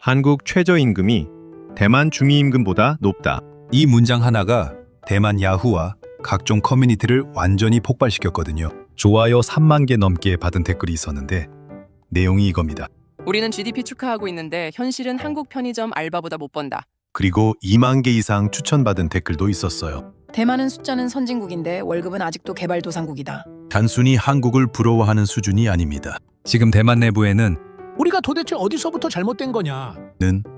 한국 최저임금이 대만 중위임금보다 높다. 이 문장 하나가 대만 야후와 각종 커뮤니티를 완전히 폭발시켰거든요. 좋아요 3만 개 넘게 받은 댓글이 있었는데 내용이 이겁니다. 우리는 GDP 축하하고 있는데 현실은 한국 편의점 알바보다 못 번다. 그리고 2만 개 이상 추천받은 댓글도 있었어요. 대만은 숫자는 선진국인데 월급은 아직도 개발도상국이다. 단순히 한국을 부러워하는 수준이 아닙니다. 지금 대만 내부에는 우리가 도대체 어디서부터 잘못된 거냐?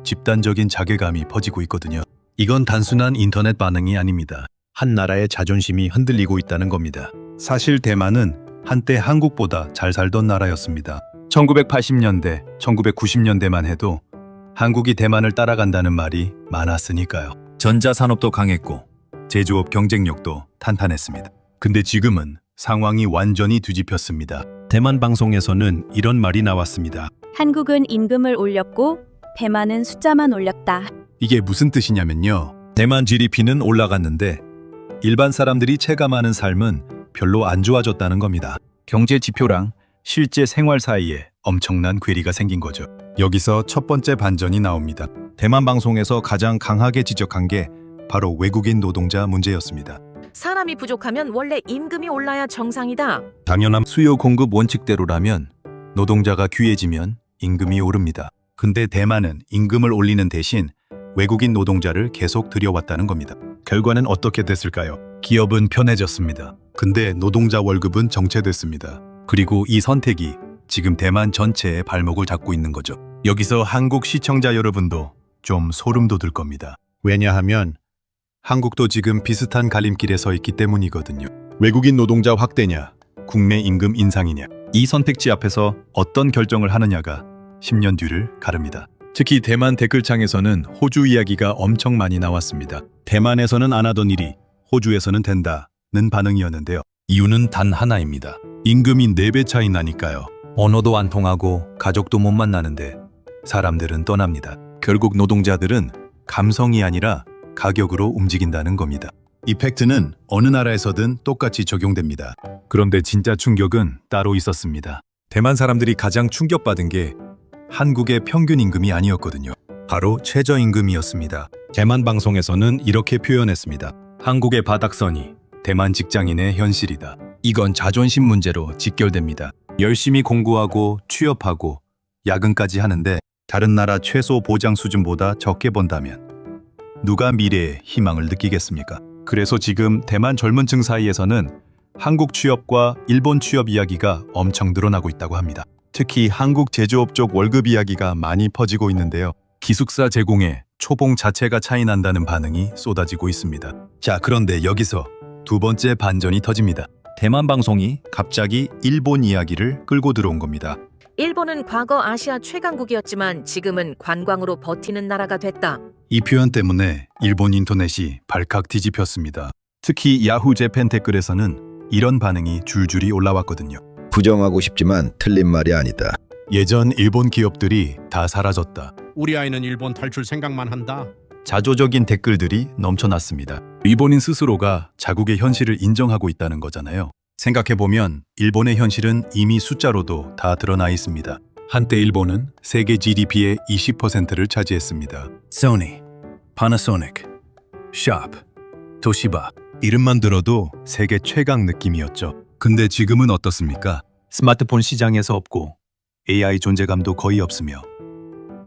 집단적인 자괴감이 퍼지고 있거든요. 이건 단순한 인터넷 반응이 아닙니다. 한 나라의 자존심이 흔들리고 있다는 겁니다. 사실 대만은 한때 한국보다 잘 살던 나라였습니다. 1980년대, 1990년대만 해도 한국이 대만을 따라간다는 말이 많았으니까요. 전자산업도 강했고 제조업 경쟁력도 탄탄했습니다. 근데 지금은 상황이 완전히 뒤집혔습니다. 대만 방송에서는 이런 말이 나왔습니다. 한국은 임금을 올렸고 대만은 숫자만 올렸다. 이게 무슨 뜻이냐면요. 대만 GDP는 올라갔는데 일반 사람들이 체감하는 삶은 별로 안 좋아졌다는 겁니다. 경제 지표랑 실제 생활 사이에 엄청난 괴리가 생긴 거죠. 여기서 첫 번째 반전이 나옵니다. 대만 방송에서 가장 강하게 지적한 게 바로 외국인 노동자 문제였습니다. 사람이 부족하면 원래 임금이 올라야 정상이다. 당연한 수요 공급 원칙대로라면 노동자가 귀해지면 임금이 오릅니다. 근데 대만은 임금을 올리는 대신 외국인 노동자를 계속 들여왔다는 겁니다. 결과는 어떻게 됐을까요? 기업은 편해졌습니다. 근데 노동자 월급은 정체됐습니다. 그리고 이 선택이 지금 대만 전체의 발목을 잡고 있는 거죠. 여기서 한국 시청자 여러분도 좀 소름 돋을 겁니다. 왜냐하면 한국도 지금 비슷한 갈림길에 서 있기 때문이거든요. 외국인 노동자 확대냐, 국내 임금 인상이냐. 이 선택지 앞에서 어떤 결정을 하느냐가 10년 뒤를 가릅니다. 특히 대만 댓글창에서는 호주 이야기가 엄청 많이 나왔습니다. 대만에서는 안 하던 일이 호주에서는 된다는 반응이었는데요. 이유는 단 하나입니다. 임금이 4배 차이 나니까요. 언어도 안 통하고 가족도 못 만나는데 사람들은 떠납니다. 결국 노동자들은 감성이 아니라 가격으로 움직인다는 겁니다. 이 팩트는 어느 나라에서든 똑같이 적용됩니다. 그런데 진짜 충격은 따로 있었습니다. 대만 사람들이 가장 충격받은 게 한국의 평균 임금이 아니었거든요. 바로 최저임금이었습니다. 대만 방송에서는 이렇게 표현했습니다. 한국의 바닥선이 대만 직장인의 현실이다. 이건 자존심 문제로 직결됩니다. 열심히 공부하고 취업하고 야근까지 하는데 다른 나라 최소 보장 수준보다 적게 번다면 누가 미래에 희망을 느끼겠습니까? 그래서 지금 대만 젊은 층 사이에서는 한국 취업과 일본 취업 이야기가 엄청 늘어나고 있다고 합니다. 특히 한국 제조업 쪽 월급 이야기가 많이 퍼지고 있는데요. 기숙사 제공에 초봉 자체가 차이 난다는 반응이 쏟아지고 있습니다. 자, 그런데 여기서 두 번째 반전이 터집니다. 대만 방송이 갑자기 일본 이야기를 끌고 들어온 겁니다. 일본은 과거 아시아 최강국이었지만 지금은 관광으로 버티는 나라가 됐다. 이 표현 때문에 일본 인터넷이 발칵 뒤집혔습니다. 특히 야후 재팬 댓글에서는 이런 반응이 줄줄이 올라왔거든요. 부정하고 싶지만 틀린 말이 아니다. 예전 일본 기업들이 다 사라졌다. 우리 아이는 일본 탈출 생각만 한다. 자조적인 댓글들이 넘쳐났습니다. 일본인 스스로가 자국의 현실을 인정하고 있다는 거잖아요. 생각해보면 일본의 현실은 이미 숫자로도 다 드러나 있습니다. 한때 일본은 세계 GDP의 20%를 차지했습니다. 소니, 파나소닉, 샵, 도시바 이름만 들어도 세계 최강 느낌이었죠. 근데 지금은 어떻습니까? 스마트폰 시장에서 없고 AI 존재감도 거의 없으며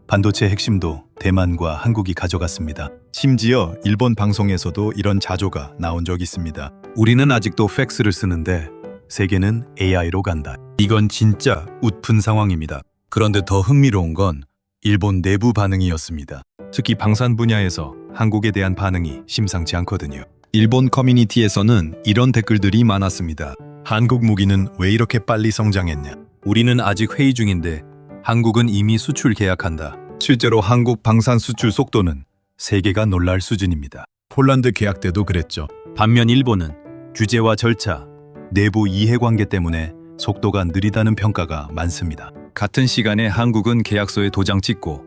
반도체 핵심도 대만과 한국이 가져갔습니다. 심지어 일본 방송에서도 이런 자조가 나온 적이 있습니다. 우리는 아직도 팩스를 쓰는데 세계는 AI로 간다. 이건 진짜 웃픈 상황입니다. 그런데 더 흥미로운 건 일본 내부 반응이었습니다. 특히 방산 분야에서 한국에 대한 반응이 심상치 않거든요. 일본 커뮤니티에서는 이런 댓글들이 많았습니다. 한국 무기는 왜 이렇게 빨리 성장했냐? 우리는 아직 회의 중인데 한국은 이미 수출 계약한다. 실제로 한국 방산 수출 속도는 세계가 놀랄 수준입니다. 폴란드 계약 때도 그랬죠. 반면 일본은 규제와 절차, 내부 이해관계 때문에 속도가 느리다는 평가가 많습니다. 같은 시간에 한국은 계약서에 도장 찍고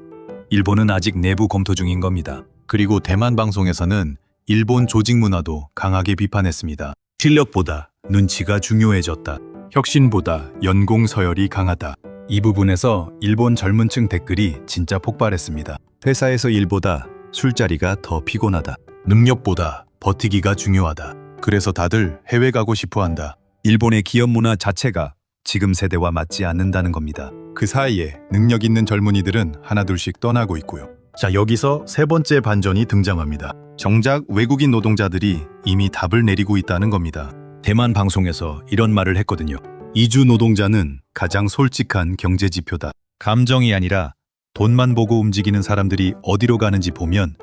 일본은 아직 내부 검토 중인 겁니다. 그리고 대만 방송에서는 일본 조직 문화도 강하게 비판했습니다. 실력보다 눈치가 중요해졌다. 혁신보다 연공 서열이 강하다. 이 부분에서 일본 젊은 층 댓글이 진짜 폭발했습니다. 회사에서 일보다 술자리가 더 피곤하다. 능력보다 버티기가 중요하다. 그래서 다들 해외 가고 싶어 한다. 일본의 기업 문화 자체가 지금 세대와 맞지 않는다는 겁니다. 그 사이에 능력 있는 젊은이들은 하나둘씩 떠나고 있고요. 자, 여기서 세 번째 반전이 등장합니다. 정작 외국인 노동자들이 이미 답을 내리고 있다는 겁니다. 대만 방송에서 이런 말을 했거든요. 이주 노동자는 가장 솔직한 경제 지표다. 감정이 아니라 돈만 보고 움직이는 사람들이 어디로 가는지 보면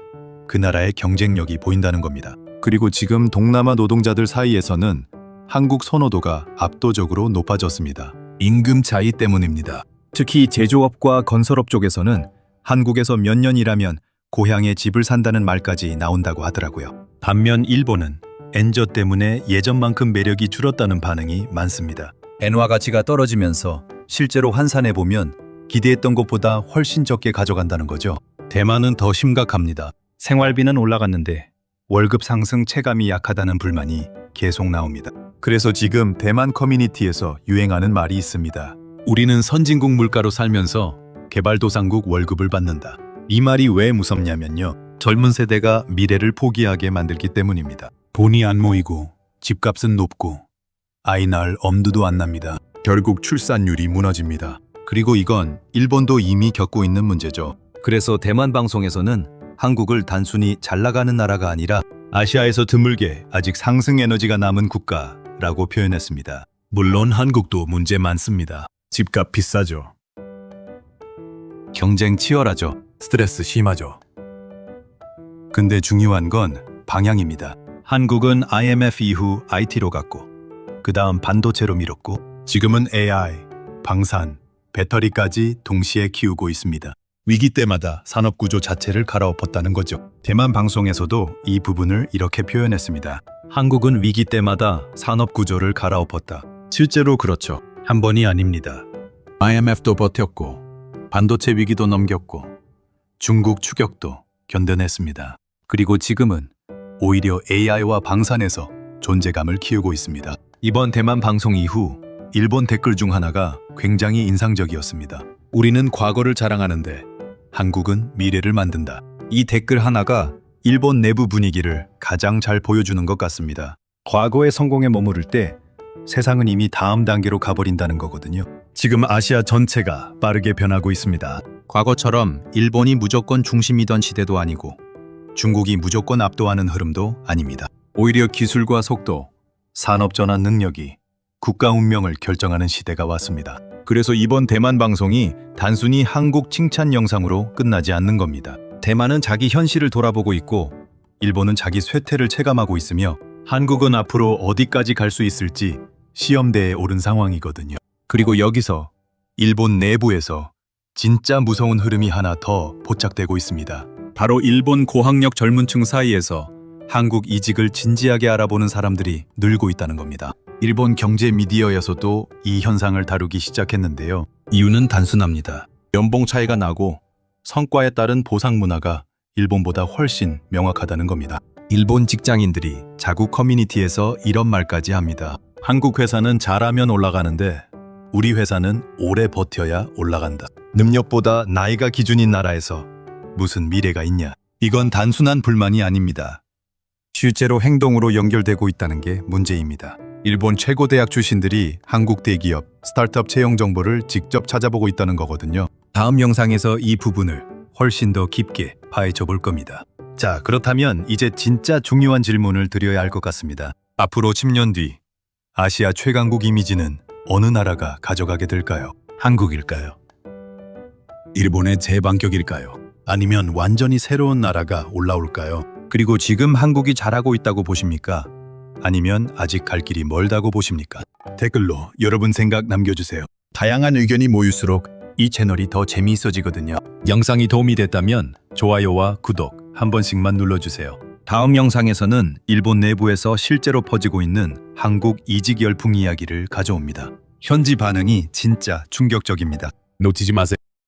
그 나라의 경쟁력이 보인다는 겁니다. 그리고 지금 동남아 노동자들 사이에서는 한국 선호도가 압도적으로 높아졌습니다. 임금 차이 때문입니다. 특히 제조업과 건설업 쪽에서는 한국에서 몇 년 일하면 고향에 집을 산다는 말까지 나온다고 하더라고요. 반면 일본은 엔저 때문에 예전만큼 매력이 줄었다는 반응이 많습니다. 엔화 가치가 떨어지면서 실제로 환산해 보면 기대했던 것보다 훨씬 적게 가져간다는 거죠. 대만은 더 심각합니다. 생활비는 올라갔는데 월급 상승 체감이 약하다는 불만이 계속 나옵니다. 그래서 지금 대만 커뮤니티에서 유행하는 말이 있습니다. 우리는 선진국 물가로 살면서 개발도상국 월급을 받는다. 이 말이 왜 무섭냐면요. 젊은 세대가 미래를 포기하게 만들기 때문입니다. 돈이 안 모이고 집값은 높고 아이 낳을 엄두도 안 납니다. 결국 출산율이 무너집니다. 그리고 이건 일본도 이미 겪고 있는 문제죠. 그래서 대만 방송에서는 한국을 단순히 잘 나가는 나라가 아니라 아시아에서 드물게 아직 상승 에너지가 남은 국가라고 표현했습니다. 물론 한국도 문제 많습니다. 집값 비싸죠. 경쟁 치열하죠. 스트레스 심하죠. 근데 중요한 건 방향입니다. 한국은 IMF 이후 IT로 갔고 그 다음 반도체로 밀었고 지금은 AI, 방산, 배터리까지 동시에 키우고 있습니다. 위기 때마다 산업 구조 자체를 갈아엎었다는 거죠. 대만 방송에서도 이 부분을 이렇게 표현했습니다. 한국은 위기 때마다 산업 구조를 갈아엎었다. 실제로 그렇죠. 한 번이 아닙니다. IMF도 버텼고 반도체 위기도 넘겼고 중국 추격도 견뎌냈습니다. 그리고 지금은 오히려 AI와 방산에서 존재감을 키우고 있습니다. 이번 대만 방송 이후 일본 댓글 중 하나가 굉장히 인상적이었습니다. 우리는 과거를 자랑하는데 한국은 미래를 만든다. 이 댓글 하나가 일본 내부 분위기를 가장 잘 보여주는 것 같습니다. 과거의 성공에 머무를 때 세상은 이미 다음 단계로 가버린다는 거거든요. 지금 아시아 전체가 빠르게 변하고 있습니다. 과거처럼 일본이 무조건 중심이던 시대도 아니고 중국이 무조건 압도하는 흐름도 아닙니다. 오히려 기술과 속도, 산업 전환 능력이 국가 운명을 결정하는 시대가 왔습니다. 그래서 이번 대만 방송이 단순히 한국 칭찬 영상으로 끝나지 않는 겁니다. 대만은 자기 현실을 돌아보고 있고 일본은 자기 쇠퇴를 체감하고 있으며 한국은 앞으로 어디까지 갈 수 있을지 시험대에 오른 상황이거든요. 그리고 여기서 일본 내부에서 진짜 무서운 흐름이 하나 더 포착되고 있습니다. 바로 일본 고학력 젊은 층 사이에서 한국 이직을 진지하게 알아보는 사람들이 늘고 있다는 겁니다. 일본 경제 미디어에서도 이 현상을 다루기 시작했는데요. 이유는 단순합니다. 연봉 차이가 나고 성과에 따른 보상 문화가 일본보다 훨씬 명확하다는 겁니다. 일본 직장인들이 자국 커뮤니티에서 이런 말까지 합니다. 한국 회사는 잘하면 올라가는데 우리 회사는 오래 버텨야 올라간다. 능력보다 나이가 기준인 나라에서 무슨 미래가 있냐. 이건 단순한 불만이 아닙니다. 실제로 행동으로 연결되고 있다는 게 문제입니다. 일본 최고 대학 출신들이 한국 대기업, 스타트업 채용 정보를 직접 찾아보고 있다는 거거든요. 다음 영상에서 이 부분을 훨씬 더 깊게 파헤쳐 볼 겁니다. 자, 그렇다면 이제 진짜 중요한 질문을 드려야 할 것 같습니다. 앞으로 10년 뒤 아시아 최강국 이미지는 어느 나라가 가져가게 될까요? 한국일까요? 일본의 재반격일까요? 아니면 완전히 새로운 나라가 올라올까요? 그리고 지금 한국이 잘하고 있다고 보십니까? 아니면 아직 갈 길이 멀다고 보십니까? 댓글로 여러분 생각 남겨주세요. 다양한 의견이 모일수록 이 채널이 더 재미있어지거든요. 영상이 도움이 됐다면 좋아요와 구독 한 번씩만 눌러주세요. 다음 영상에서는 일본 내부에서 실제로 퍼지고 있는 한국 이직 열풍 이야기를 가져옵니다. 현지 반응이 진짜 충격적입니다. 놓치지 마세요.